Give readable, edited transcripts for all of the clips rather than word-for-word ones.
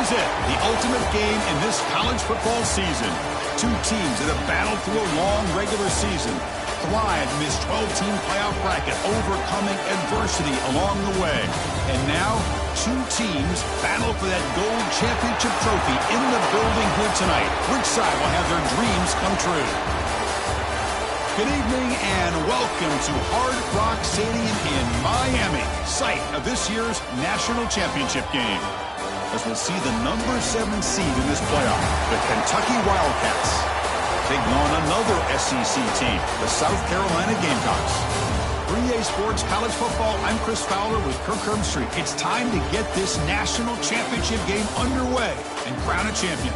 is it, the ultimate game in this college football season. Two teams that have battled through a long regular season, thrived in this 12-team playoff bracket, overcoming adversity along the way. And now, two teams battle for that gold championship trophy in the building here tonight. Which side will have their dreams come true? Good evening and welcome to Hard Rock Stadium in Miami, site of this year's national championship game. As we'll see the number 7 seed in this playoff, the Kentucky Wildcats, taking on another SEC team, the South Carolina Gamecocks. For EA Sports College Football, I'm Chris Fowler with Kirk Herbstreit. It's time to get this national championship game underway and crown a champion.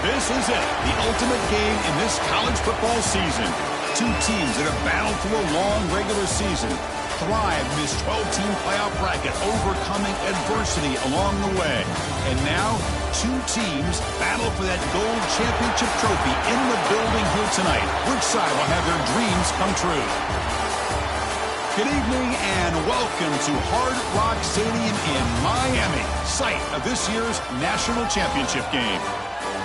This is it, the ultimate game in this college football season. Two teams that have battled through a long regular season, thrived in this 12-team playoff bracket, overcoming adversity along the way. And now, two teams battle for that gold championship trophy in the building here tonight. Which side will have their dreams come true? Good evening and welcome to Hard Rock Stadium in Miami, site of this year's national championship game.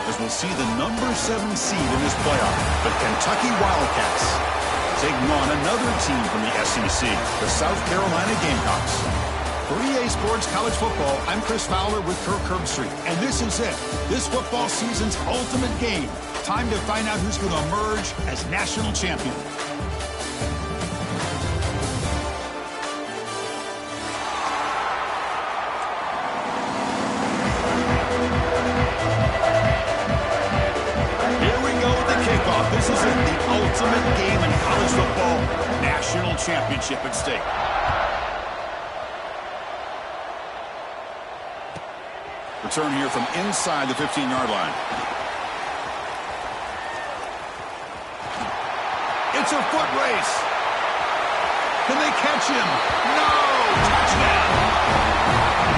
As we'll see the number 7 seed in this playoff, the Kentucky Wildcats, taking on another team from the SEC, the South Carolina Gamecocks. For EA Sports College Football, I'm Chris Fowler with Kirk Herbstreit. And this is it, this football season's ultimate game. Time to find out who's going to emerge as national champion. This is it, the ultimate game in college football, national championship at stake. Return here from inside the 15-yard line. It's a foot race. Can they catch him? No! Touchdown!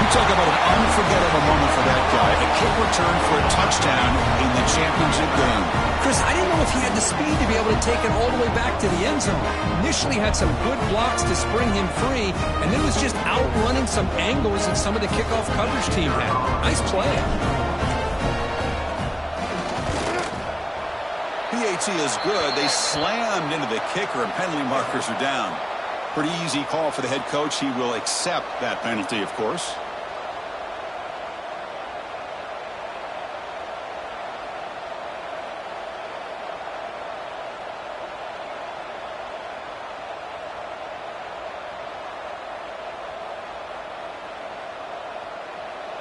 You talk about an unforgettable moment for that guy. A kick return for a touchdown in the championship game. Chris, I didn't know if he had the speed to be able to take it all the way back to the end zone. Initially had some good blocks to spring him free, and then was just outrunning some angles that some of the kickoff coverage team had. Nice play. PAT is good. They slammed into the kicker, and penalty markers are down. Pretty easy call for the head coach. He will accept that penalty, of course.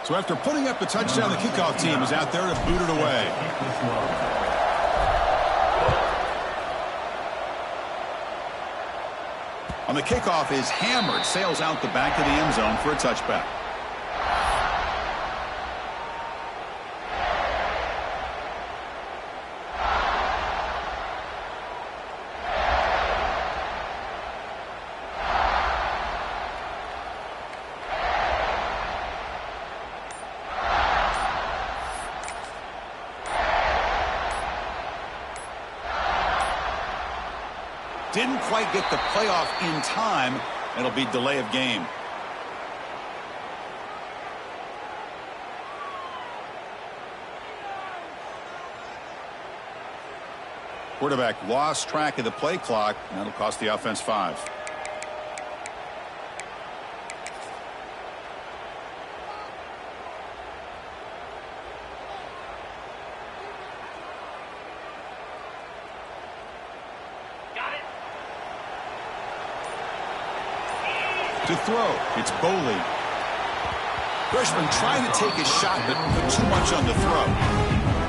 So after putting up the touchdown, the kickoff team is out there to boot it away. On the kickoff is hammered, sails out the back of the end zone for a touchback. Didn't quite get the playoff in time. It'll be delay of game. Quarterback lost track of the play clock. That'll cost the offense 5. To throw, it's Boley. Freshman trying to take his shot, but put too much on the throw.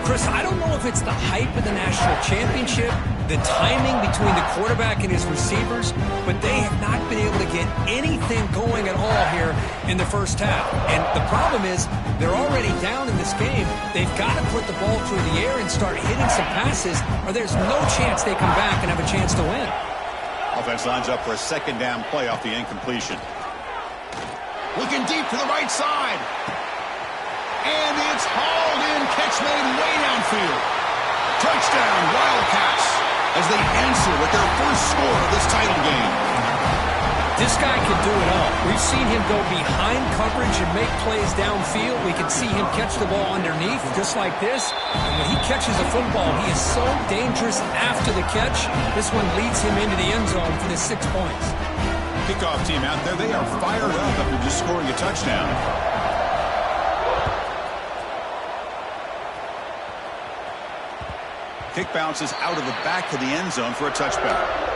Chris, I don't know if it's the hype of the national championship, the timing between the quarterback and his receivers, but they have not been able to get anything going at all here in the first half. And the problem is they're already down in this game. They've got to put the ball through the air and start hitting some passes, or there's no chance they come back and have a chance to win. Offense lines up for a second down play off the incompletion. Looking deep to the right side. And it's hauled in. Catch made way downfield. Touchdown, Wildcats, as they answer with their first score of this title game. This guy can do it all. We've seen him go behind coverage and make plays downfield. We can see him catch the ball underneath, just like this. And when he catches a football, he is so dangerous after the catch. This one leads him into the end zone for the 6 points. Kickoff team out there, they are fired up after just scoring a touchdown. Kick bounces out of the back of the end zone for a touchback.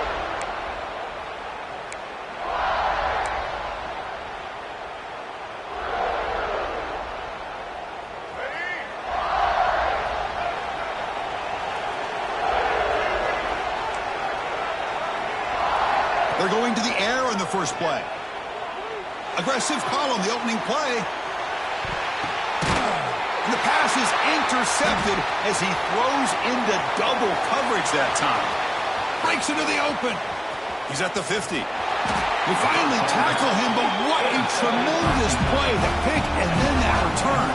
They're going to the air on the first play. Aggressive call on the opening play. And the pass is intercepted as he throws into double coverage that time. Breaks into the open. He's at the 50. We finally tackle him, but what a tremendous play. The pick and then that return.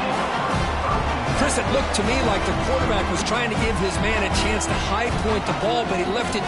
Chris, it looked to me like the quarterback was trying to give his man a chance to high point the ball, but he left it.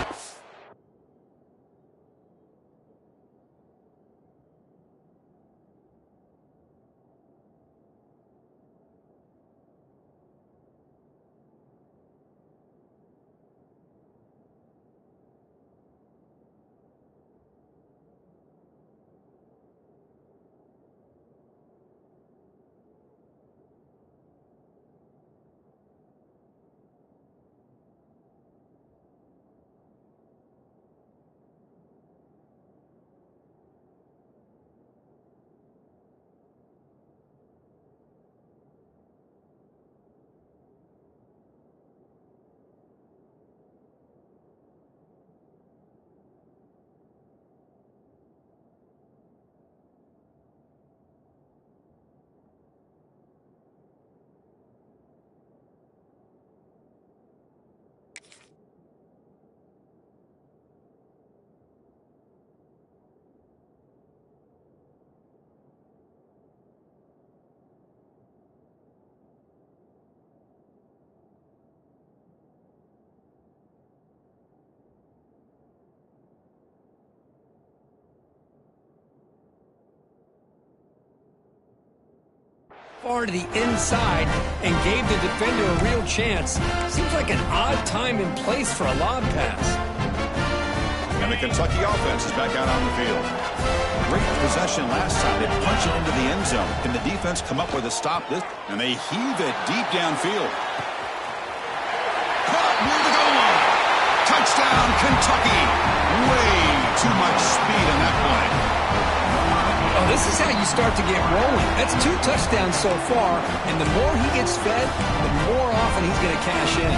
Far to the inside and gave the defender a real chance. Seems like an odd time and place for a lob pass. And the Kentucky offense is back out on the field. Great possession last time. They punch it into the end zone. Can the defense come up with a stop this? And they heave it deep downfield. Caught near the goal line. Touchdown, Kentucky. Way too much speed on that play. Oh, this is how you start to get rolling. That's 2 touchdowns so far, and the more he gets fed, the more often he's going to cash in.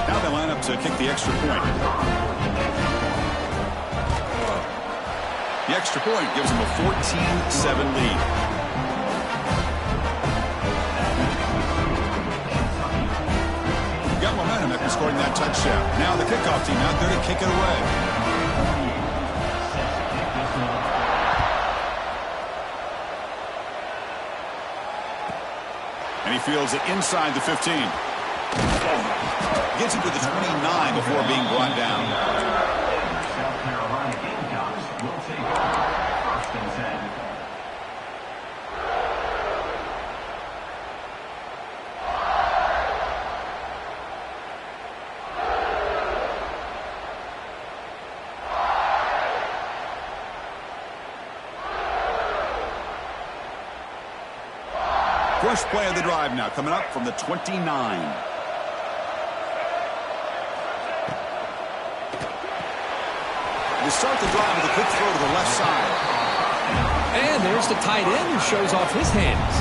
Now they line up to kick the extra point. The extra point gives them a 14-7 lead. Got momentum after scoring that touchdown. Now the kickoff team out there to kick it away. And he fields it inside the 15. Gets it to the 29 before being brought down. South Carolina Gamecocks will take over 1st and 10. First play of the drive now coming up from the 29. They start the drive with a quick throw to the left side. And there's the tight end who shows off his hands.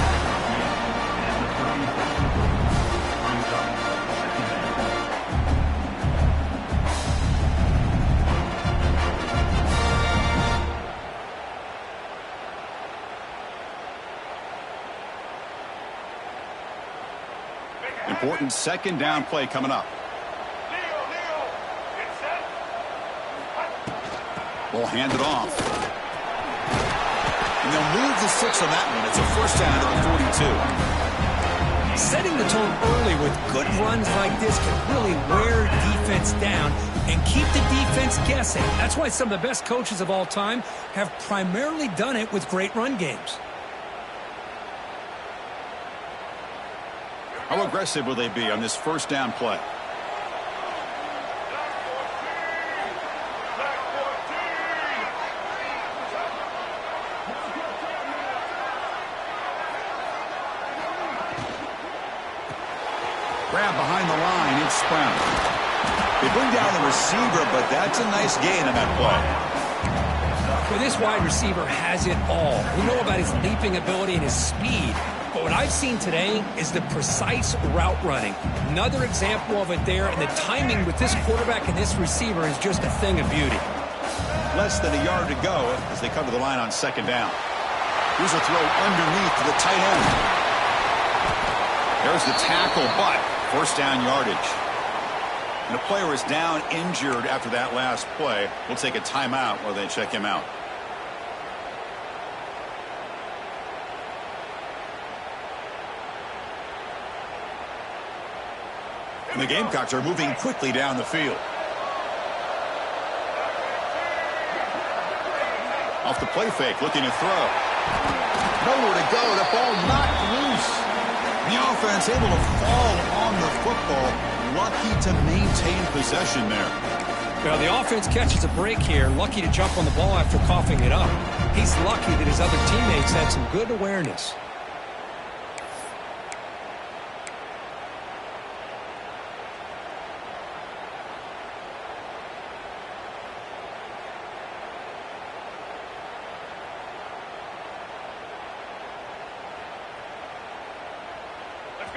Important second down play coming up. Ball handed off. And they'll move the 6 on that one. It's a first down at the 42. Setting the tone early with good runs like this can really wear defense down and keep the defense guessing. That's why some of the best coaches of all time have primarily done it with great run games. How aggressive will they be on this first down play? Grab behind the line, it's Brown. They bring down the receiver, but that's a nice gain on that play. Well, this wide receiver has it all. We know about his leaping ability and his speed. But what I've seen today is the precise route running. Another example of it there, and the timing with this quarterback and this receiver is just a thing of beauty. Less than a yard to go as they come to the line on second down. Here's a throw underneath to the tight end. There's the tackle, but first down yardage. And a player is down injured after that last play. We'll take a timeout while they check him out. And the Gamecocks are moving quickly down the field. Off the play fake, looking to throw. Nowhere to go. The ball knocked loose. The offense able to fall on the football. Lucky to maintain possession there. Well, the offense catches a break here. Lucky to jump on the ball after coughing it up. He's lucky that his other teammates had some good awareness.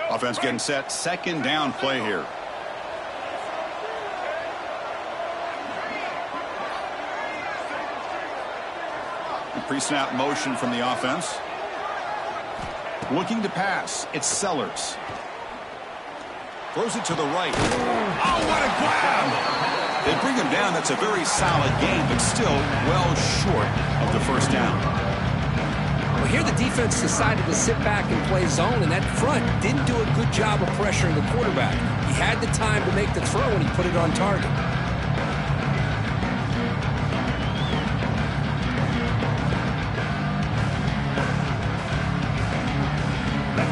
Offense getting set. Second down play here. Pre-snap motion from the offense. Looking to pass. It's Sellers. Throws it to the right. Oh, what a grab! They bring him down. That's a very solid game, but still well short of the first down. Well, here the defense decided to sit back and play zone, and that front didn't do a good job of pressuring the quarterback. He had the time to make the throw, and he put it on target.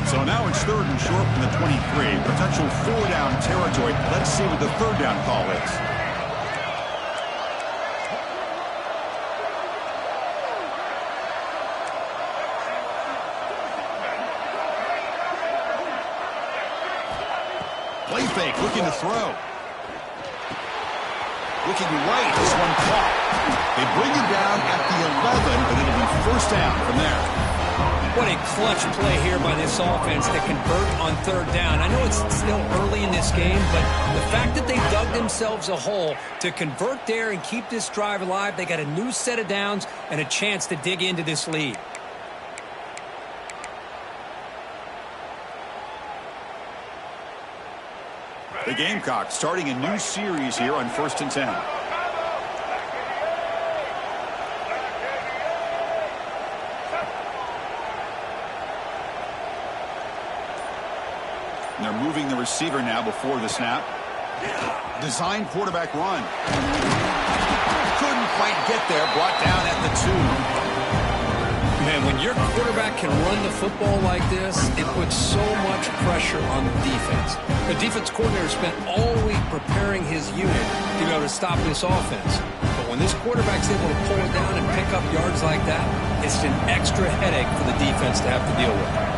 So now it's third and short from the 23. Potential 4-down territory. Let's see what the third down call is. Play fake, looking to throw. Looking right, this one caught. They bring him down at the 11, but it'll be first down from there. What a clutch play here by this offense to convert on third down. I know it's still early in this game, but the fact that they dug themselves a hole to convert there and keep this drive alive, they got a new set of downs and a chance to dig into this lead. The Gamecocks starting a new series here on 1st and 10. And they're moving the receiver now before the snap. Design quarterback run. Couldn't quite get there. Brought down at the 2. Man, when your quarterback can run the football like this, it puts so much pressure on the defense. The defense coordinator spent all week preparing his unit to be able to stop this offense. But when this quarterback's able to pull it down and pick up yards like that, it's an extra headache for the defense to have to deal with.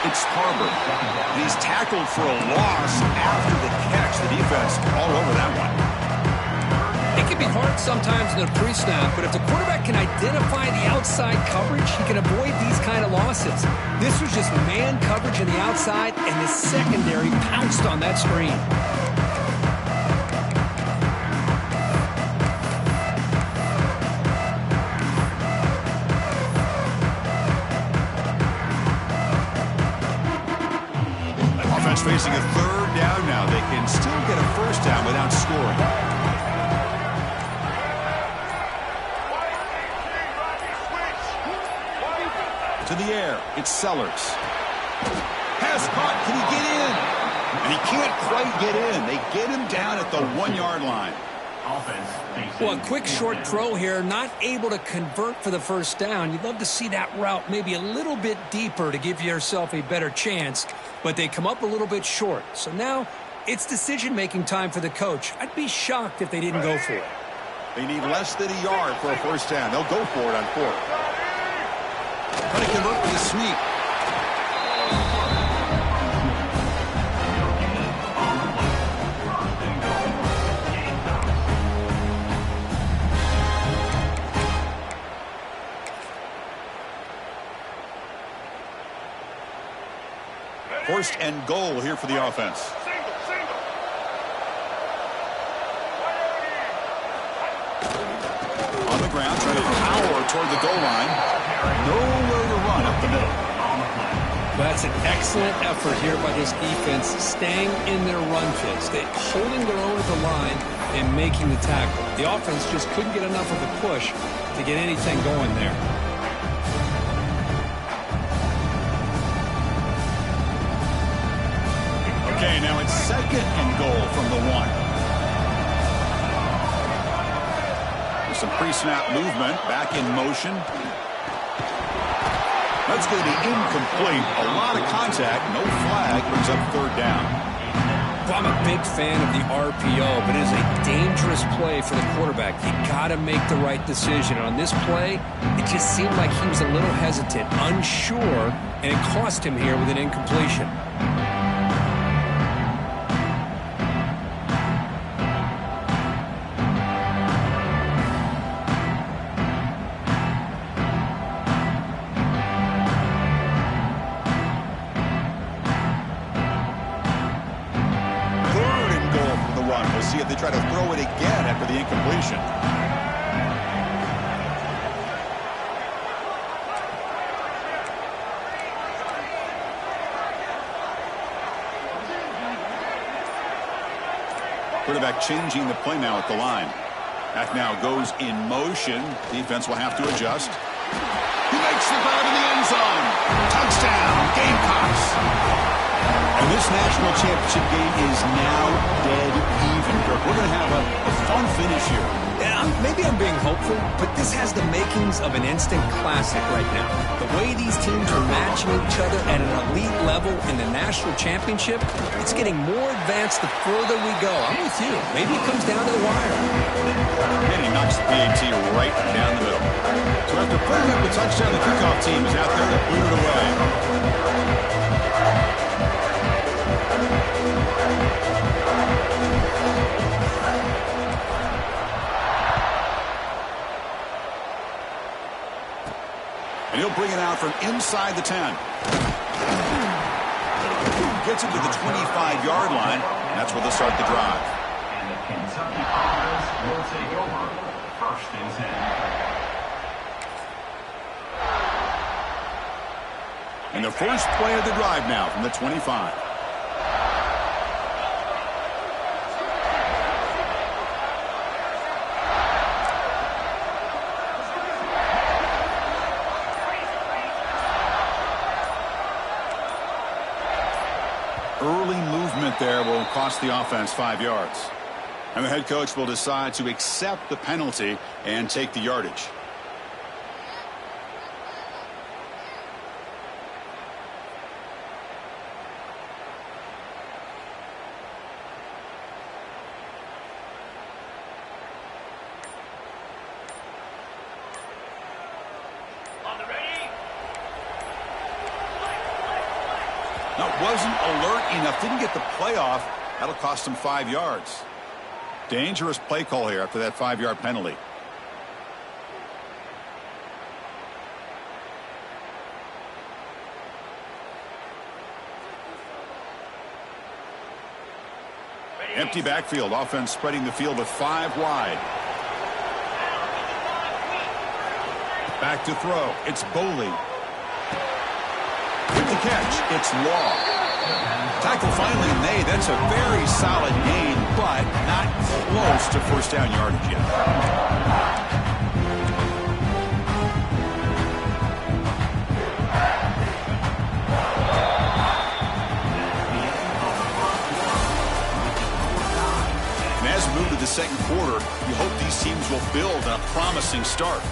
It's Harbor. And he's tackled for a loss after the catch. The defense all over that one. It can be hard sometimes in a pre-snap, but if the quarterback can identify the outside coverage, he can avoid these kind of losses. This was just man coverage on the outside, and the secondary pounced on that screen. Facing a third down now. They can still get a first down without scoring. To the air. It's Sellers. Pass caught. Can he get in? And he can't quite get in. They get him down at the 1-yard line. Well, a quick short throw here, not able to convert for the first down. You'd love to see that route maybe a little bit deeper to give yourself a better chance, but they come up a little bit short. So now it's decision-making time for the coach. I'd be shocked if they didn't go for it. They need less than a yard for a first down. They'll go for it on 4th. Trying to convert with a sneak. First and goal here for the offense. On the ground, trying to power toward the goal line. Nowhere to run up the middle. That's an excellent effort here by this defense, staying in their run fits. They're holding their own at the line and making the tackle. The offense just couldn't get enough of a push to get anything going there. Okay, now it's second and goal from the 1. There's some pre-snap movement, back in motion. That's going to be incomplete. A lot of contact, no flag, brings up third down. Well, I'm a big fan of the RPO, but it is a dangerous play for the quarterback. You got to make the right decision. On this play, it just seemed like he was a little hesitant, unsure, and it cost him here with an incompletion. See if they try to throw it again after the incompletion. Quarterback changing the play now at the line. Back now goes in motion. Defense will have to adjust. He makes the grab in the end zone. Touchdown, Gamecocks. And this national championship game is now dead even. We're going to have a fun finish here. Yeah, maybe I'm being hopeful, but this has the makings of an instant classic right now. The way these teams are matching each other at an elite level in the national championship, it's getting more advanced the further we go. I'm with you. Maybe it comes down to the wire. PAT right down the middle. So after putting up the touchdown, the kickoff team is out there to boot it away. And he'll bring it out from inside the 10. Gets it to the 25-yard line, and that's where they'll start the drive. And the Kentucky offense will take over. First and 10. And the first play of the drive now from the 25. Early movement there will cost the offense 5 yards. And the head coach will decide to accept the penalty and take the yardage. No, wasn't alert enough. Didn't get the play off. That'll cost him 5 yards. Dangerous play call here after that 5-yard penalty. Empty backfield. Offense spreading the field with 5 wide. Back to throw. It's Boley. With the catch, it's Law. Tackle finally made. That's a very solid gain, but not close to first down yardage yet. And as we move to the second quarter, you hope these teams will build a promising start.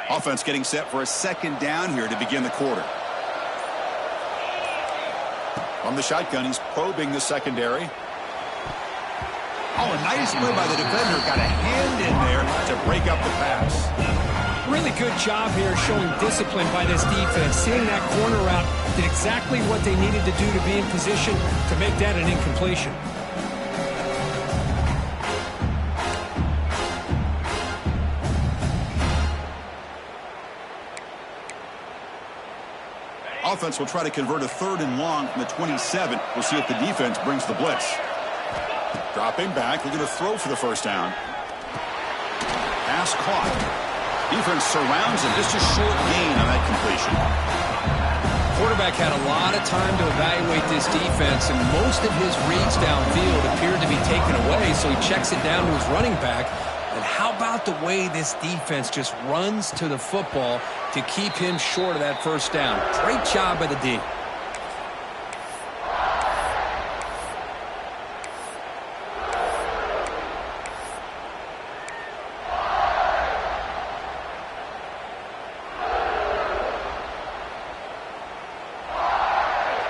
Offense getting set for a second down here to begin the quarter. From the shotgun, he's probing the secondary. Oh, a nice play by the defender. Got a hand in there to break up the pass. Really good job here showing discipline by this defense. Seeing that corner route, did exactly what they needed to do to be in position to make that an incompletion. Offense will try to convert a 3rd and long from the 27. We'll see if the defense brings the blitz. Dropping back, looking to throw for the first down. Pass caught. Defense surrounds him. Just a short gain on that completion. Quarterback had a lot of time to evaluate this defense, and most of his reads downfield appeared to be taken away, so he checks it down to his running back. And how about the way this defense just runs to the football to keep him short of that first down? Great job by the D.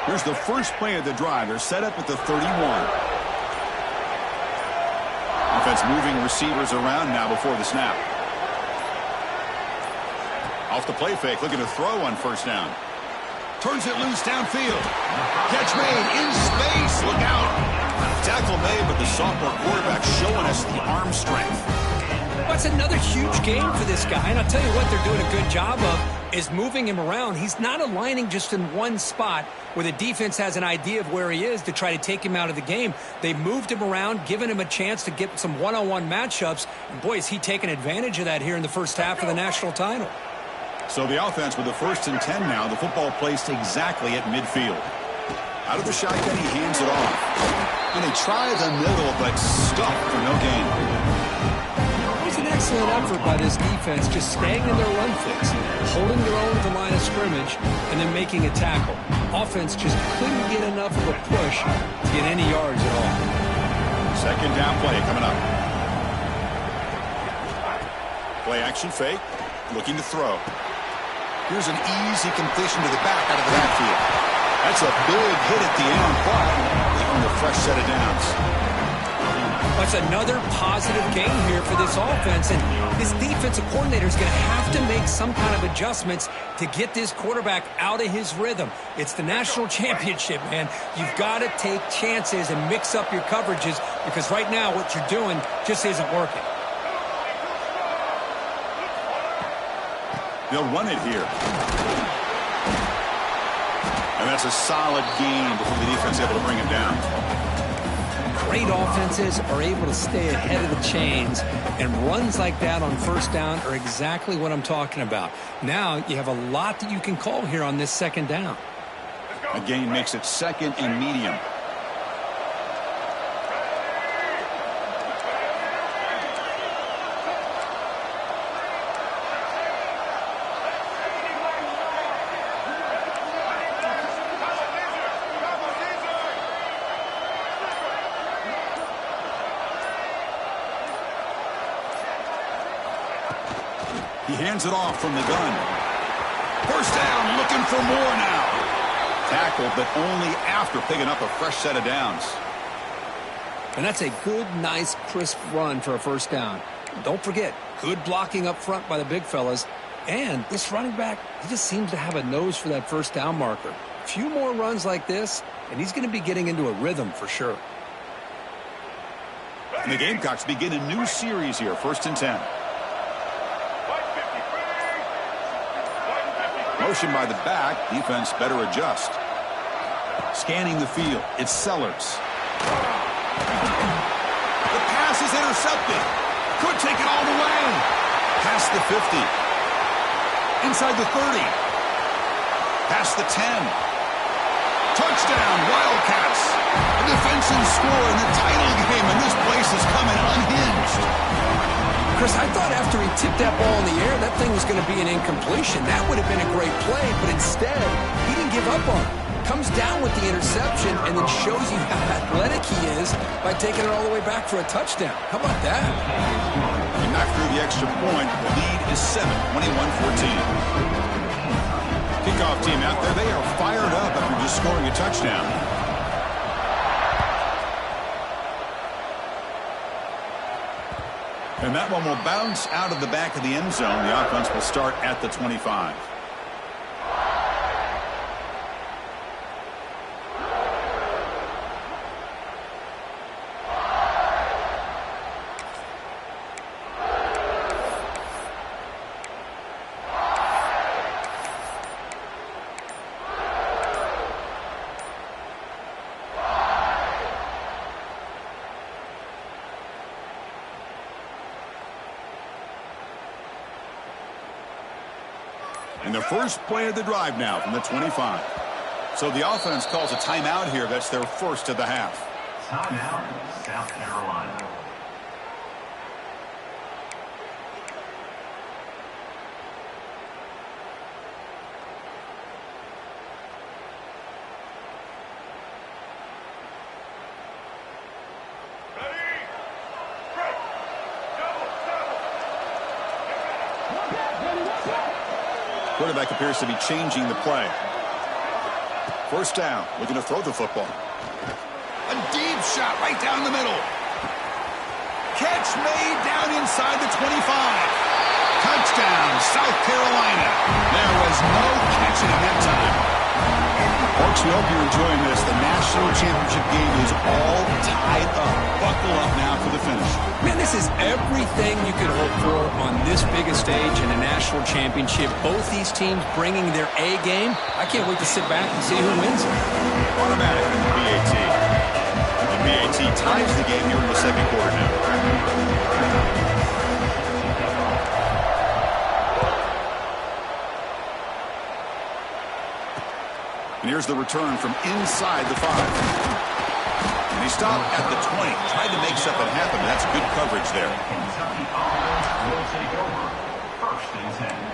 Here's the first play of the drive. They're set up at the 31. Offense moving receivers around now before the snap. Off the play fake, looking to throw on first down. Turns it loose downfield. Catch made in space. Look out. Tackle made, but the sophomore quarterback showing us the arm strength. That's another huge game for this guy, and I'll tell you what they're doing a good job of is moving him around. He's not aligning just in one spot where the defense has an idea of where he is to try to take him out of the game. They moved him around, giving him a chance to get some one-on-one matchups. And boy, is he taking advantage of that here in the first half of the national title. So the offense with the 1st and 10 now. The football placed exactly at midfield. Out of the shotgun, he hands it off. And they try the middle, but stuffed for no gain. An excellent effort by this defense, just staying in their run fix, holding their own at the line of scrimmage, and then making a tackle. Offense just couldn't get enough of a push to get any yards at all. Second down play coming up. Play action fake. Looking to throw. Here's an easy completion to the back out of the backfield. That's a big hit at the end, but they earned a fresh set of downs. That's another positive gain here for this offense, and this defensive coordinator is going to have to make some kind of adjustments to get this quarterback out of his rhythm. It's the national championship, man. You've got to take chances and mix up your coverages because right now what you're doing just isn't working. They'll run it here. And that's a solid gain before the defense is able to bring him down. Great offenses are able to stay ahead of the chains, and runs like that on first down are exactly what I'm talking about. Now you have a lot that you can call here on this second down. A gain makes it second and medium. He hands it off from the gun. First down, looking for more now. Tackled, but only after picking up a fresh set of downs. And that's a good, nice, crisp run for a first down. Don't forget, good blocking up front by the big fellas. And this running back, he just seems to have a nose for that first down marker. A few more runs like this, and he's going to be getting into a rhythm for sure. And the Gamecocks begin a new series here, 1st and 10. Motion by the back. Defense better adjust. Scanning the field. It's Sellers. The pass is intercepted. Could take it all the way. Past the 50. Inside the 30. Past the 10. Touchdown, Wildcats. A defensive score in the title game, and this place is coming unhinged. Chris, I thought after he tipped that ball in the air, that thing was going to be an incompletion. That would have been a great play, but instead, he didn't give up on it. Comes down with the interception and then shows you how athletic he is by taking it all the way back for a touchdown. How about that? He knocked through the extra point. The lead is 7, 21-14. Kickoff team out there, they are fired up after just scoring a touchdown. And that one will bounce out of the back of the end zone. The offense will start at the 25. And the first play of the drive now from the 25. So the offense calls a timeout here. That's their first of the half. Timeout, South Carolina. Quarterback appears to be changing the play. First down, looking to throw the football. A deep shot right down the middle. Catch made down inside the 25. Touchdown, South Carolina. There was no catching him that time. Folks, we hope you're enjoying this. The national championship game is all tied up. Buckle up now for the finish. Man, this is everything you could hope for on this biggest stage in a national championship. Both these teams bringing their A game. I can't wait to sit back and see who wins. Automatic in the BAT. The BAT ties the game here in the second quarter now. And here's the return from inside the 5. And he stopped at the 20. Tried to make something happen, but that's good coverage there. Kentucky offense will take over. 1st and 10.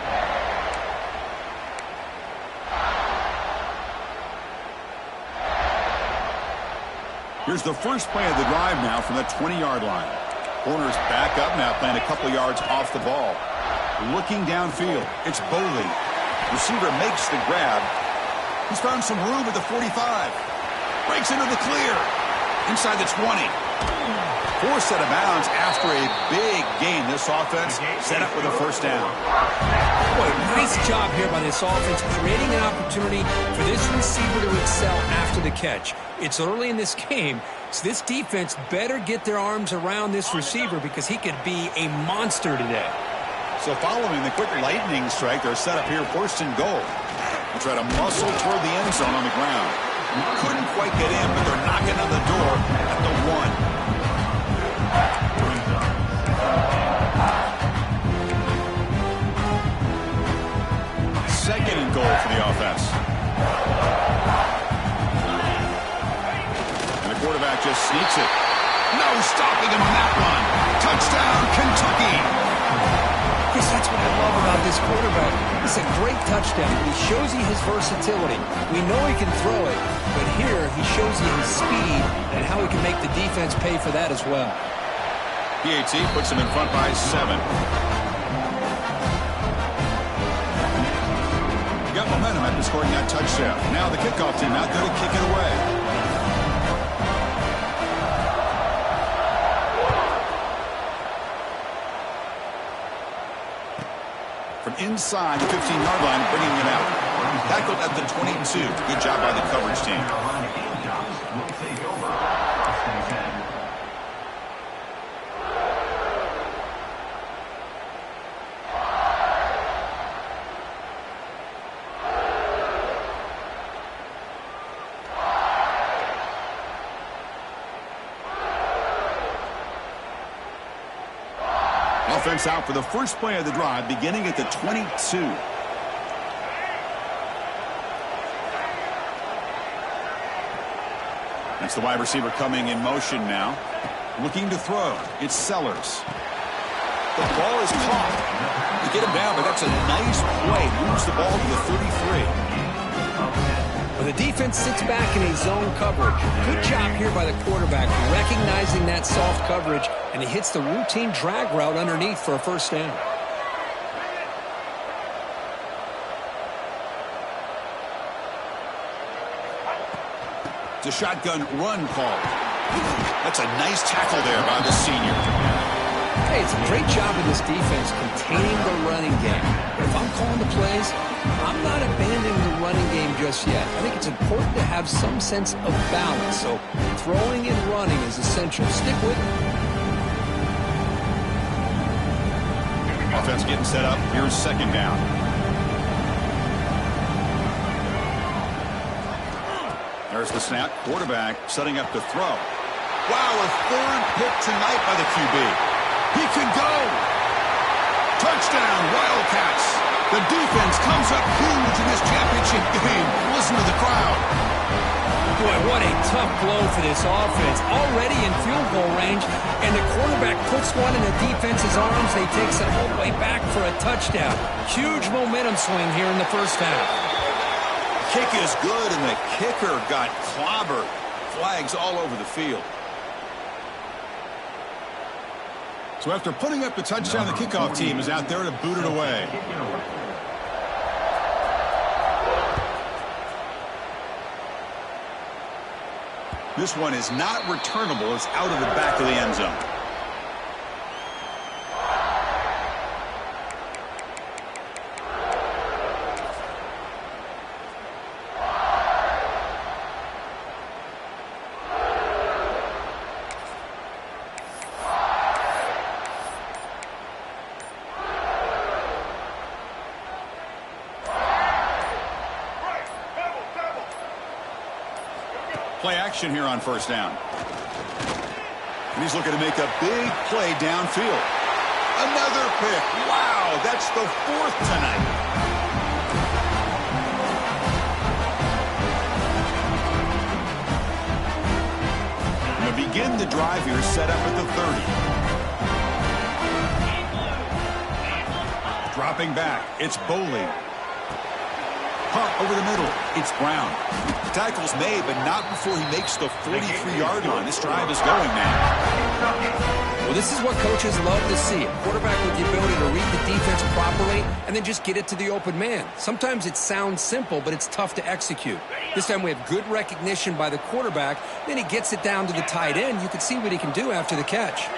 Here's the first play of the drive now from the 20-yard line. Corners back up now, playing a couple yards off the ball. Looking downfield, it's Boley. Receiver makes the grab. He's found some room at the 45. Breaks into the clear. Inside the 20. Forced out of bounds after a big gain. This offense set up with a first down. Boy, nice job here by this offense, creating an opportunity for this receiver to excel after the catch. It's early in this game, so this defense better get their arms around this receiver because he could be a monster today. So following the quick lightning strike, they're set up here first and goal. They try to muscle toward the end zone on the ground. Couldn't quite get in, but they're knocking on the door at the 1. Second and goal for the offense. And the quarterback just sneaks it. No stopping him on that run. Touchdown, Kentucky. Yes, that's what I love about this quarterback. It's a great touchdown, but he shows you his versatility. We know he can throw it, but here he shows you his speed and how he can make the defense pay for that as well. PAT puts him in front by 7. Got momentum after scoring that touchdown. Now the kickoff team out there to kick it away. From inside the 15-yard line, bringing it out. Tackled at the 22. Good job by the coverage team. Offense out for the first play of the drive, beginning at the 22. That's the wide receiver coming in motion now. Looking to throw. It's Sellers. The ball is caught. They get him down, but that's a nice play. Moves the ball to the 33. Well, the defense sits back in a zone coverage. Good job here by the quarterback, recognizing that soft coverage, and he hits the routine drag route underneath for a first down. It's a shotgun run call. That's a nice tackle there by the senior. Hey, it's a great job in this defense containing the running game. But if I'm calling the plays, I'm not abandoning the running game just yet. I think it's important to have some sense of balance. So throwing and running is essential. Stick with it. Offense getting set up. Here's second down. There's the snap. Quarterback setting up to throw. Wow, a third pick tonight by the QB. He can go. Touchdown, Wildcats. The defense comes up huge in this championship game. Listen to the crowd. Boy, what a tough blow for this offense. Already in field goal range, and the quarterback puts one in the defense's arms. They takes it all the way back for a touchdown. Huge momentum swing here in the first half. Kick is good, and the kicker got clobbered. Flags all over the field. So after putting up the touchdown, the kickoff team is out there to boot it away. This one is not returnable. It's out of the back of the end zone. Play action here on first down. And he's looking to make a big play downfield. Another pick. Wow, that's the fourth tonight. And to begin the drive here, set up at the 30. Dropping back, it's Boley. Pump over the middle. It's Brown. The tackle's made, but not before he makes the 43-yard line. This drive is going now. Well, this is what coaches love to see. A quarterback with the ability to read the defense properly and then just get it to the open man. Sometimes it sounds simple, but it's tough to execute. This time we have good recognition by the quarterback. Then he gets it down to the tight end. You can see what he can do after the catch.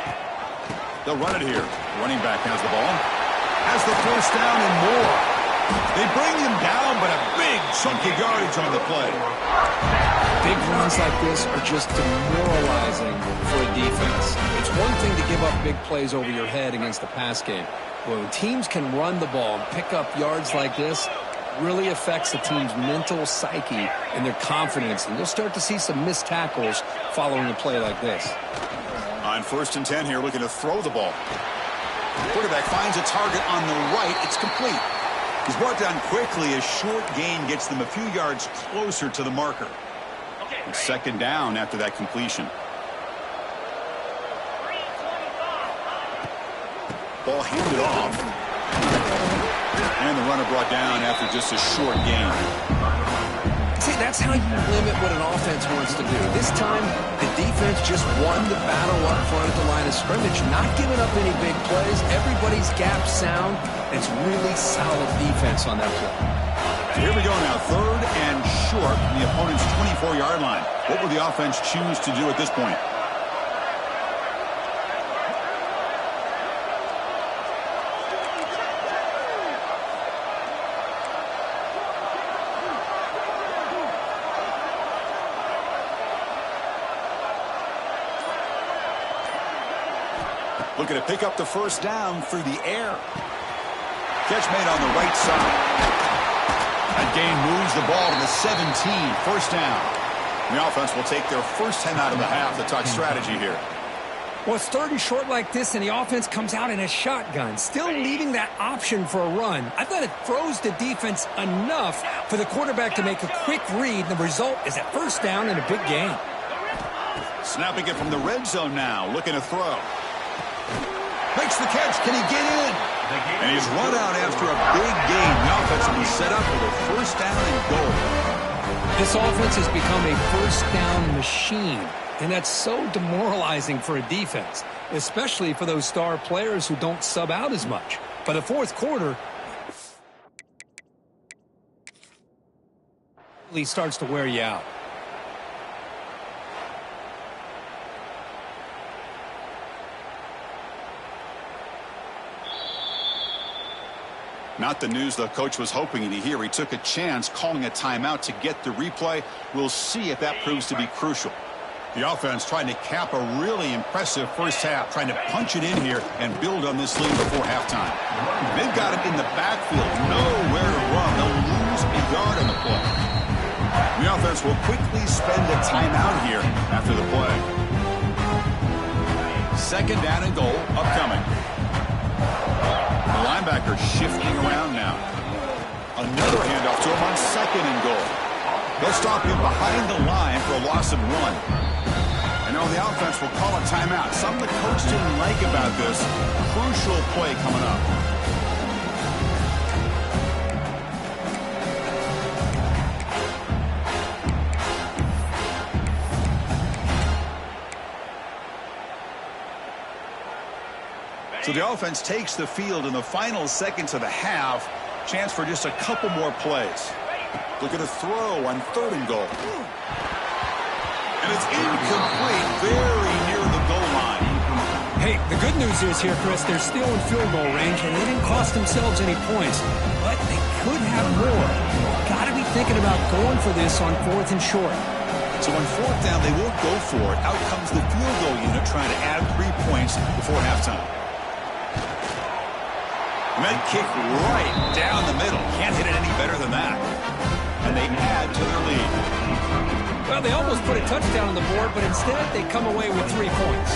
They'll run it here. Running back has the ball. Has the first down and more. They bring him down, but a big chunky yardage on the play. Big runs like this are just demoralizing for a defense. It's one thing to give up big plays over your head against the pass game. But when teams can run the ball and pick up yards like this, it really affects the team's mental psyche and their confidence. And you'll start to see some missed tackles following a play like this. On 1st and 10 here, looking to throw the ball. Quarterback finds a target on the right. It's complete. He's brought down quickly. A short gain gets them a few yards closer to the marker. It's 2nd down after that completion. Ball handed off. And the runner brought down after just a short gain. See, that's how you limit what an offense wants to do. This time, the defense just won the battle up front at the line of scrimmage, not giving up any big plays. Everybody's gap sound. It's really solid defense on that play. So here we go now, 3rd and short from the opponent's 24-yard line. What will the offense choose to do at this point? Looking to pick up the first down through the air. Catch made on the right side. That gain moves the ball to the 17. 1st down. The offense will take their first 10 out of the half. The talk strategy here. Well, it's 3rd and short like this, and the offense comes out in a shotgun, still leaving that option for a run. I thought it throws the defense enough for the quarterback to make a quick read. The result is a 1st down and a big gain. Snapping it from the red zone now. Looking to throw. Makes the catch. Can he get in? And he's run out after a big gain. The offense will be set up for the 1st down and goal. This offense has become a 1st down machine, and that's so demoralizing for a defense, especially for those star players who don't sub out as much. By the 4th quarter, he starts to wear you out. Not the news the coach was hoping to hear. He took a chance calling a timeout to get the replay. We'll see if that proves to be crucial. The offense trying to cap a really impressive first half, trying to punch it in here and build on this lead before halftime. They've got it in the backfield, nowhere to run. They'll lose a yard on the play. The offense will quickly spend a timeout here after the play. 2nd down and goal upcoming. The linebacker shifting around now. Another handoff to him on 2nd and goal. They'll stop him behind the line for a loss of 1. And now the offense will call a timeout. Something the coach didn't like about this. Crucial play coming up. So the offense takes the field in the final seconds of the half. Chance for just a couple more plays. Look at a throw on 3rd and goal. And it's incomplete, very near the goal line. Hey, the good news is here, Chris, they're still in field goal range, and they didn't cost themselves any points. But they could have more. Got to be thinking about going for this on 4th and short. So on 4th down, they won't go for it. Out comes the field goal unit trying to add 3 points before halftime. And that kick right down the middle. Can't hit it any better than that. And they add to their lead. Well, they almost put a touchdown on the board, but instead they come away with 3 points.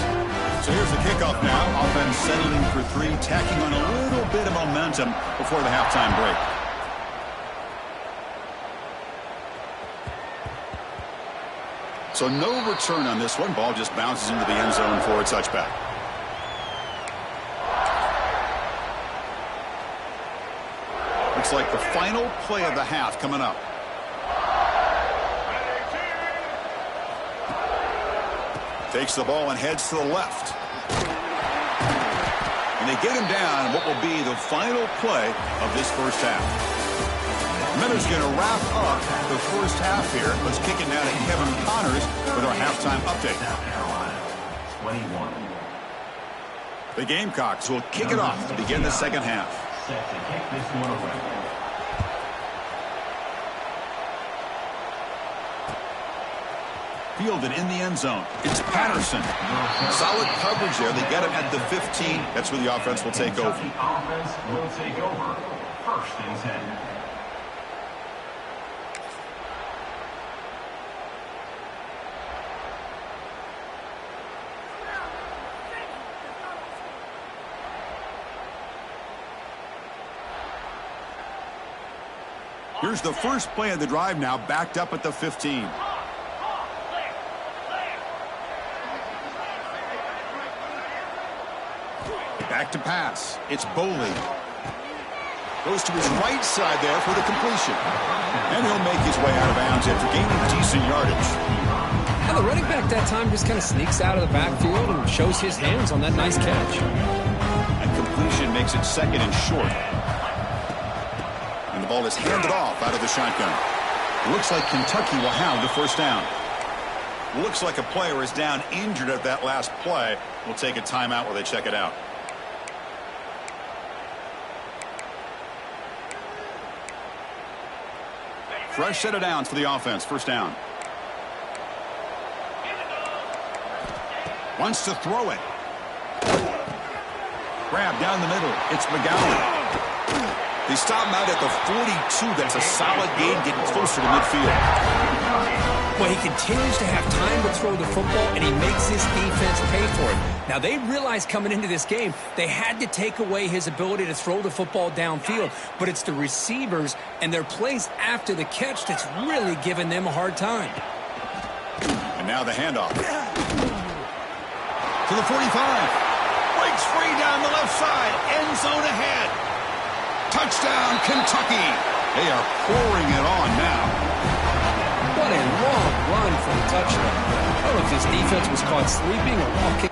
So here's the kickoff now. Offense settling for 3, tacking on a little bit of momentum before the halftime break. So no return on this one. Ball just bounces into the end zone for a touchback. Looks like the final play of the half coming up. Takes the ball and heads to the left. they get him down what will be the final play of this first half. Miller's going to wrap up the first half here. Let's kick it down to Kevin Connors with our halftime update. South Carolina, 21. The Gamecocks will kick it off to begin the second half. Set to kick this one away. Fielded in the end zone. It's Patterson. Solid coverage there. They get him at the 15. That's where the offense will take over. The offense will take over. First and 10. Here's the first play of the drive now, backed up at the 15. Back to pass. It's Boley. Goes to his right side there for the completion. And he'll make his way out of bounds after gaining decent yardage. Now the running back that time just kind of sneaks out of the backfield and shows his hands on that nice catch. And completion makes it second and short. And the ball is handed off out of the shotgun. Looks like Kentucky will have the first down. Looks like a player is down injured at that last play. We'll take a timeout while they check it out. Fresh set of downs for the offense. First down. Wants to throw it. Grab down the middle. It's McGowan. They stop him out at the 42. That's a solid gain, getting closer to midfield. Well, he continues to have time to throw the football, and he makes his defense pay for it. Now, they realized coming into this game they had to take away his ability to throw the football downfield, but it's the receivers and their plays after the catch that's really giving them a hard time. And now the handoff. To the 45. Breaks free down the left side. End zone ahead. Touchdown, Kentucky. They are pouring it on now. What a long run for the touchdown. I don't know if this defense was caught sleeping or walking.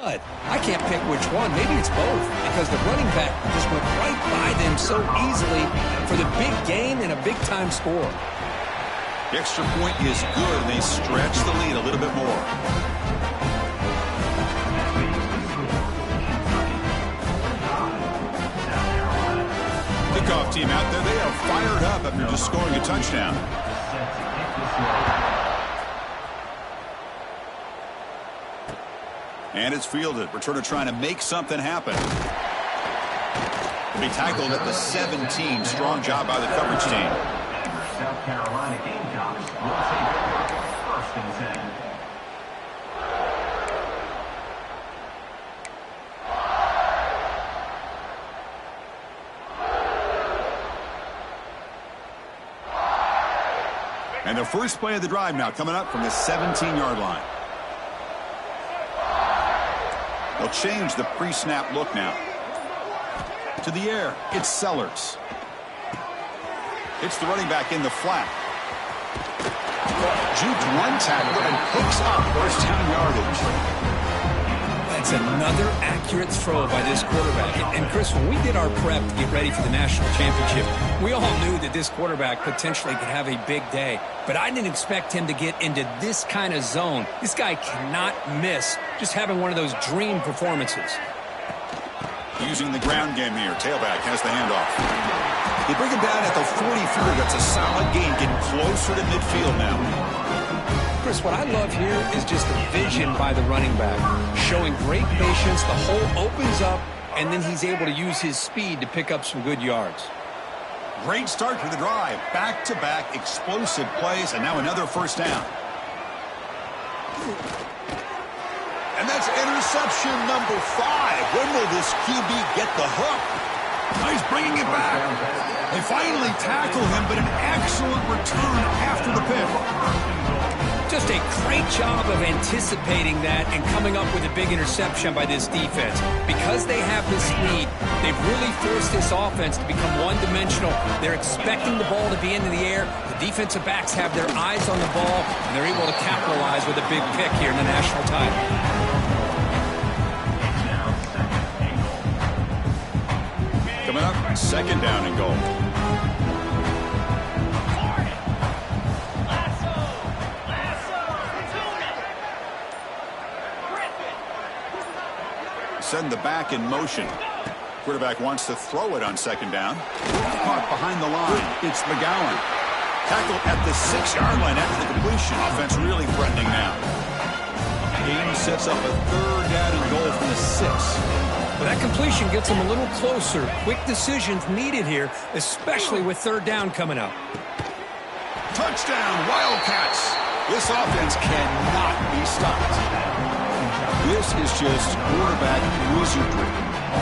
But I can't pick which one. Maybe it's both, because the running back just went right by them so easily for the big gain and a big-time score. The extra point is good, and they stretch the lead a little bit more. Kickoff team out there. They are fired up after just scoring a touchdown. And it's fielded. Returner trying to make something happen. Will be tackled at the 17. Strong job by the coverage team. South Carolina Gamecocks will take over first and 10. And the first play of the drive now coming up from the 17-yard line. They'll change the pre-snap look now. To the air, it's Sellers. It's the running back in the flat. Juked one tackler and picks up first down yardage. That's another accurate throw by this quarterback. And Chris, when we did our prep to get ready for the national championship, we all knew that this quarterback potentially could have a big day. But I didn't expect him to get into this kind of zone. This guy cannot miss just having one of those dream performances. Using the ground game here. Tailback has the handoff. They bring him down at the 44. That's a solid gain, getting closer to midfield now. Chris, what I love here is just the vision by the running back, showing great patience. The hole opens up, and then he's able to use his speed to pick up some good yards. Great start to the drive. Back-to-back explosive plays, and now another first down. And that's interception number 5. When will this QB get the hook? Now he's bringing it back. They finally tackle him, but an excellent return after the pick. Just a great job of anticipating that and coming up with a big interception by this defense. Because they have the speed, they've really forced this offense to become one-dimensional. They're expecting the ball to be into the air. The defensive backs have their eyes on the ball, and they're able to capitalize with a big pick here in the national title. Coming up, second down and goal. Send the back in motion. Quarterback wants to throw it on second down. Caught behind the line. It's McGowan. Tackle at the 6-yard line after the completion. Offense really threatening now. Game sets up a third down and goal from the 6. Well, that completion gets them a little closer. Quick decisions needed here, especially with third down coming up. Touchdown, Wildcats. This offense cannot be stopped. This is just quarterback wizardry.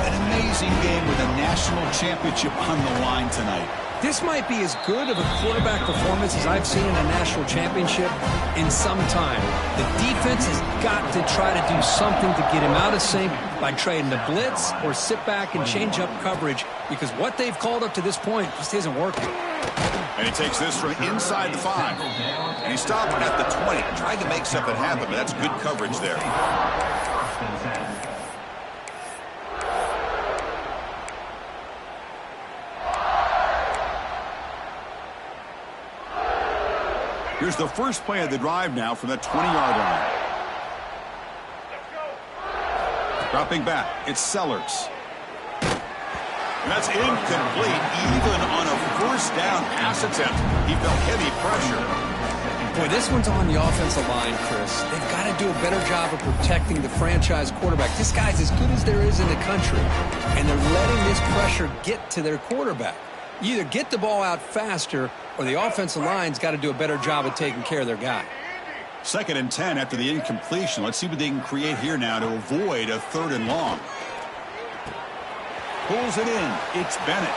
An amazing game with a national championship on the line tonight. This might be as good of a quarterback performance as I've seen in a national championship in some time. The defense has got to try to do something to get him out of sync by trading the blitz or sit back and change up coverage, because what they've called up to this point just isn't working. And he takes this from inside the 5. And he stopped at the 20. Tried to make something happen, but that's good coverage there. Here's the first play of the drive now from the 20-yard line. Dropping back, it's Sellers. And that's incomplete, even on a first down pass attempt. He felt heavy pressure. Boy, this one's on the offensive line, Chris. They've got to do a better job of protecting the franchise quarterback. This guy's as good as there is in the country, and they're letting this pressure get to their quarterback. You either get the ball out faster, or the offensive line's got to do a better job of taking care of their guy. 2nd and 10 after the incompletion. Let's see what they can create here now to avoid a 3rd and long. Pulls it in. It's Bennett.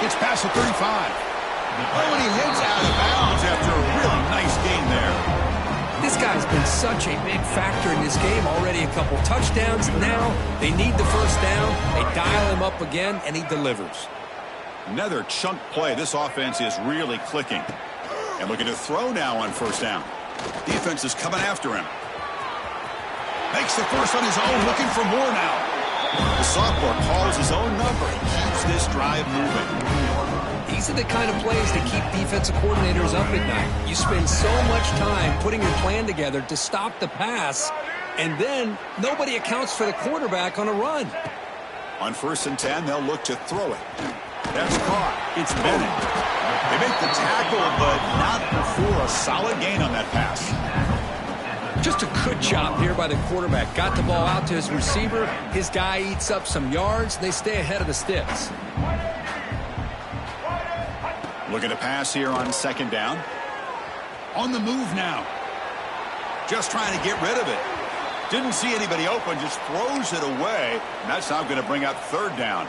It's past the 35. Oh, and he heads out of bounds after a really nice gain there. This guy's been such a big factor in this game. Already a couple touchdowns. Now they need the first down. They dial him up again, and he delivers. Another chunk play. This offense is really clicking. And looking to throw now on first down. Defense is coming after him. Makes the first on his own, looking for more now. The sophomore calls his own number. He keeps this drive moving. These are the kind of plays that keep defensive coordinators up at night. You spend so much time putting your plan together to stop the pass, and then nobody accounts for the quarterback on a run. On 1st and 10, they'll look to throw it. That's caught. It's Bennett. They make the tackle, but not before a solid gain on that pass. Just a good job here by the quarterback. Got the ball out to his receiver. His guy eats up some yards. They stay ahead of the sticks. Looking to pass here on 2nd down. On the move now. Just trying to get rid of it. Didn't see anybody open, just throws it away. And that's now going to bring up 3rd down.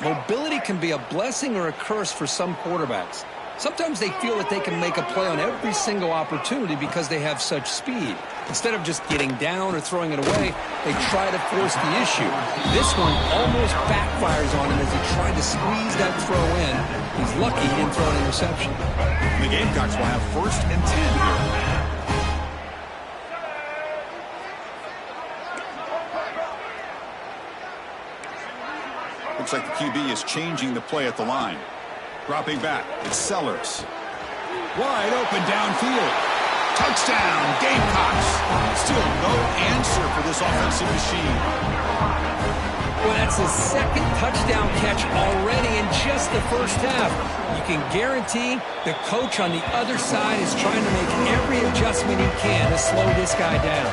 Mobility can be a blessing or a curse for some quarterbacks. Sometimes they feel that they can make a play on every single opportunity because they have such speed. Instead of just getting down or throwing it away, they try to force the issue. This one almost backfires on him as he tried to squeeze that throw in. He's lucky he didn't throw an interception. The Gamecocks will have 1st and 10 here. Looks like the QB is changing the play at the line. Dropping back, it's Sellers. Wide open downfield. Touchdown, Gamecocks. Still no answer for this offensive machine. Well, that's his second touchdown catch already in just the first half. You can guarantee the coach on the other side is trying to make every adjustment he can to slow this guy down.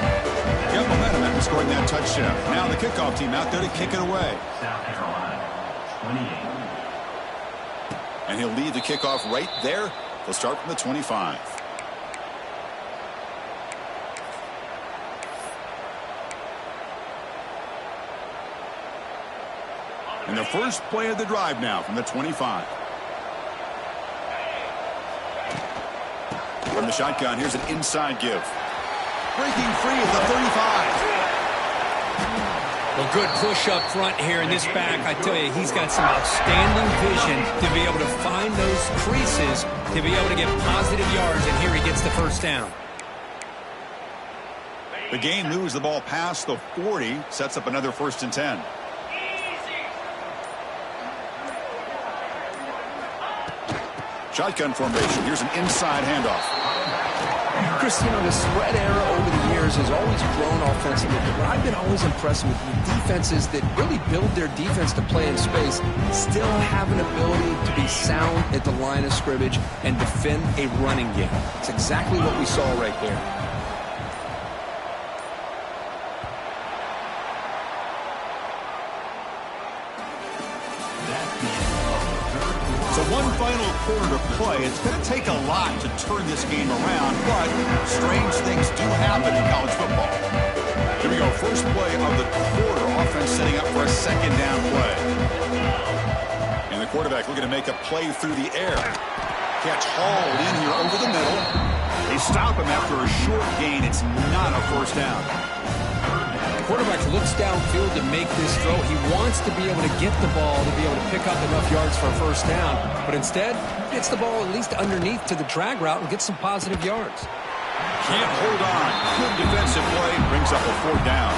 Got momentum after scoring that touchdown. Now the kickoff team out there to kick it away. South Carolina, 28. And he'll lead the kickoff right there. They'll start from the 25. And the first play of the drive now from the 25. From the shotgun, here's an inside give. Breaking free at the 35. Well, good push up front here in this back. I tell you, he's got some outstanding vision to be able to find those creases, to be able to get positive yards, and here he gets the first down. The game moves the ball past the 40, sets up another 1st and 10. Shotgun formation. Here's an inside handoff. Chris, you know, the spread era over the years has always grown offensively, but what I've been always impressed with defenses that really build their defense to play in space still have an ability to be sound at the line of scrimmage and defend a running game. It's exactly what we saw right there. So one final quarter to play. It's going to take a lot to turn this game around, but strange things do happen in college football. Here we go. First play of the quarter. Offense setting up for a 2nd down play. And the quarterback looking to make a play through the air. Catch hauled in here over the middle. They stop him after a short gain. It's not a 1st down. Quarterback looks downfield to make this throw. He wants to be able to get the ball to be able to pick up enough yards for a 1st down. But instead, gets the ball at least underneath to the drag route and gets some positive yards. Can't hold on. Good defensive play. Brings up a 4th down.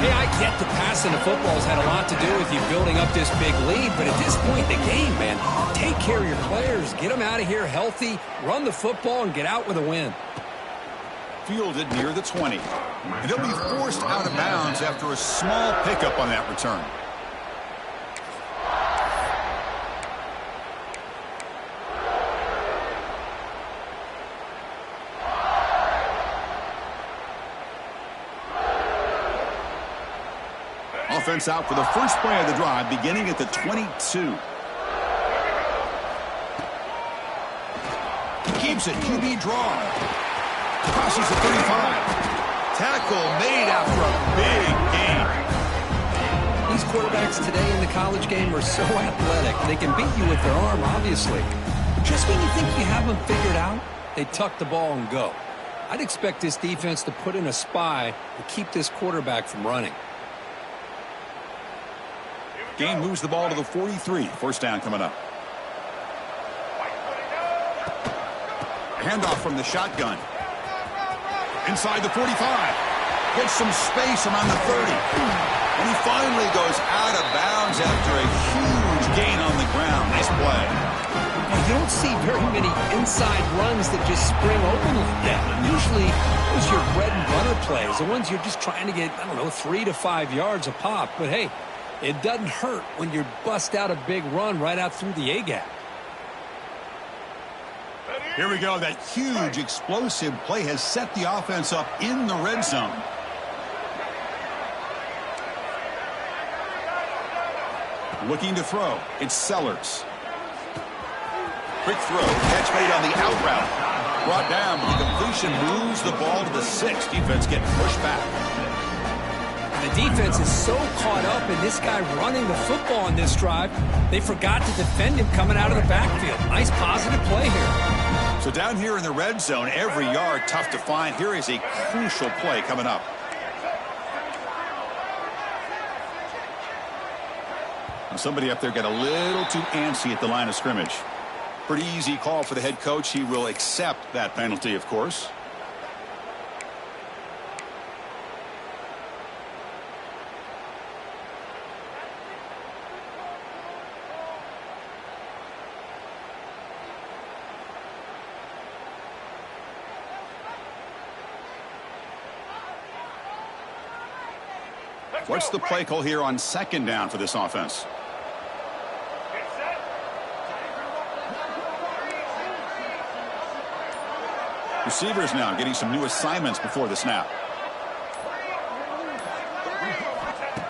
Hey, I get the passing of football has had a lot to do with you building up this big lead. But at this point in the game, man, take care of your players. Get them out of here healthy. Run the football and get out with a win. Fielded near the 20. And he'll be forced out of bounds after a small pickup on that return. Offense out for the first play of the drive, beginning at the 22. Keeps it, QB draw. Crosses the 35. Tackle made after a big gain. These quarterbacks today in the college game are so athletic. They can beat you with their arm, obviously. But just when you think you have them figured out, they tuck the ball and go. I'd expect this defense to put in a spy to keep this quarterback from running. Game moves the ball to the 43. 1st down coming up. Handoff from the shotgun. Inside the 45. Gets some space around the 30. And he finally goes out of bounds after a huge gain on the ground. Nice play. Well, you don't see very many inside runs that just spring open like that. Usually, those are your bread and butter plays, the ones you're just trying to get, 3 to 5 yards a pop. But hey, it doesn't hurt when you bust out a big run right out through the A-gap. Here we go. That huge explosive play has set the offense up in the red zone. Looking to throw. It's Sellers. Quick throw. Catch made on the out route. Brought down, but the completion moves the ball to the 6. Defense getting pushed back. The defense is so caught up in this guy running the football on this drive, they forgot to defend him coming out of the backfield. Nice positive play here. So down here in the red zone, every yard tough to find. Here is a crucial play coming up. And somebody up there got a little too antsy at the line of scrimmage. Pretty easy call for the head coach. He will accept that penalty, of course. What's the play call here on second down for this offense? Receivers now getting some new assignments before the snap.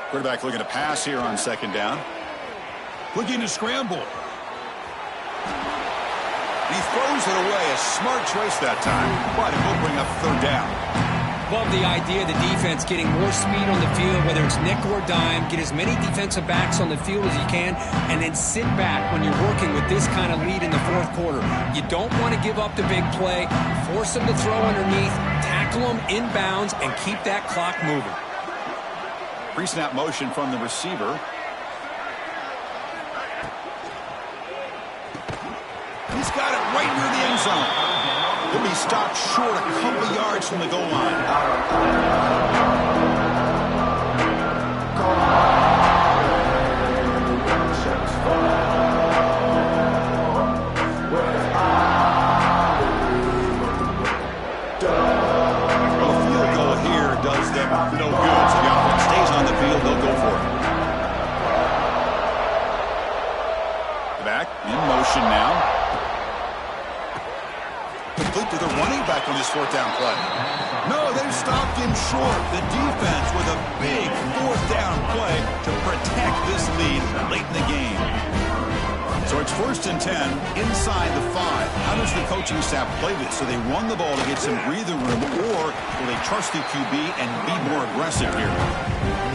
Quarterback looking to pass here on second down. Looking to scramble. He throws it away. A smart choice that time, but it will bring up third down. Love the idea of the defense getting more speed on the field, whether it's nickel or dime. Get as many defensive backs on the field as you can, and then sit back when you're working with this kind of lead in the fourth quarter. You don't want to give up the big play. Force them to throw underneath, tackle them inbounds, and keep that clock moving. Pre-snap motion from the receiver. He's got it right near the end zone. He'll be stopped short a couple yards from the goal line. Well, a field goal here does them no good. So the offense stays on the field. They'll go for it. Back in motion now. Complete to the running back on this fourth down play. No, they stopped him short. The defense with a big fourth down play to protect this lead late in the game. So it's 1st and 10 inside the 5. How does the coaching staff play this? So they run the ball to get some breathing room, or will they trust the QB and be more aggressive here?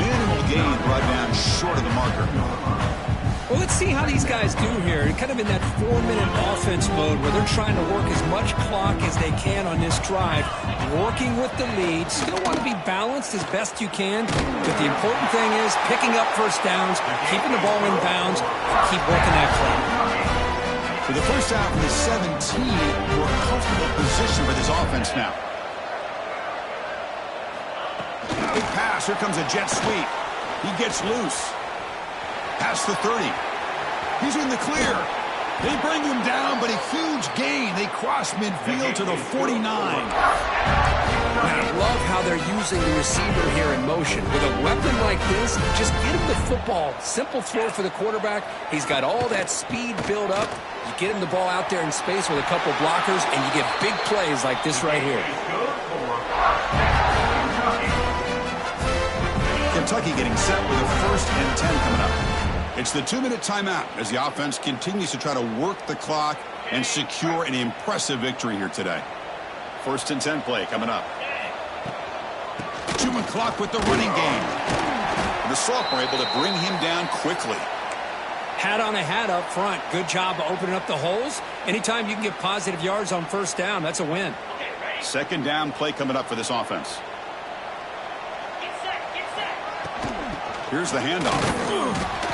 Minimal gain right down short of the marker. Well, let's see how these guys do here. Kind of in that 4-minute offense mode where they're trying to work as much clock as they can on this drive, working with the lead. Still want to be balanced as best you can, but the important thing is picking up first downs, keeping the ball in bounds, and keep working that clock. For the first down from the 17, more comfortable position for this offense now. Big pass. Here comes a jet sweep. He gets loose. Past the 30. He's in the clear. They bring him down, but a huge gain. They cross midfield to the 49. And I love how they're using the receiver here in motion. With a weapon like this, just get him the football. Simple throw for the quarterback. He's got all that speed built up. You get him the ball out there in space with a couple blockers, and you get big plays like this right here. Kentucky getting set with a 1st and 10 coming up. It's the 2-minute timeout as the offense continues to try to work the clock and secure an impressive victory here today. 1st and 10 play coming up. Chewing clock with the running game. The sophomore able to bring him down quickly. Hat on a hat up front. Good job of opening up the holes. Anytime you can get positive yards on first down, that's a win. 2nd down play coming up for this offense. Here's the handoff.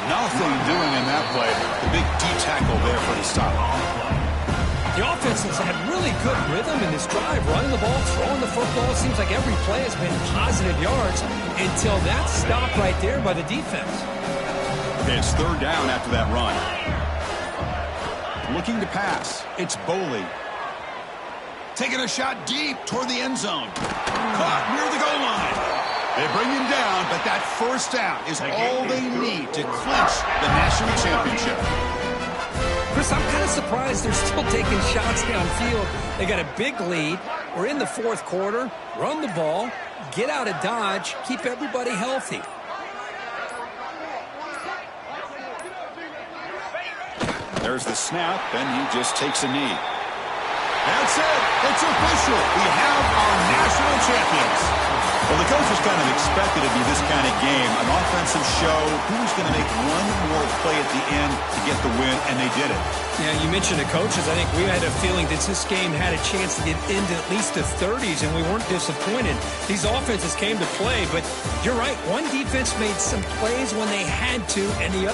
Nothing doing in that play. The big D tackle there for the stop. The offense has had really good rhythm in this drive. Running the ball, throwing the football. It seems like every play has been positive yards until that stop right there by the defense. It's 3rd down after that run. Looking to pass. It's Boley. Taking a shot deep toward the end zone. Caught near the goal line. They bring him down, but that first down is all they need to clinch the national championship. Chris, I'm kind of surprised they're still taking shots downfield. They got a big lead. We're in the 4th quarter. Run the ball, get out of Dodge, keep everybody healthy. There's the snap, and he just takes a knee. That's it. It's official. We have our national champions. Well, the coaches kind of expected it to be this kind of game, an offensive show. Who's going to make one more play at the end to get the win, and they did it. Yeah, you mentioned the coaches. I think we had a feeling that this game had a chance to get into at least the 30s, and we weren't disappointed. These offenses came to play, but you're right. One defense made some plays when they had to, and the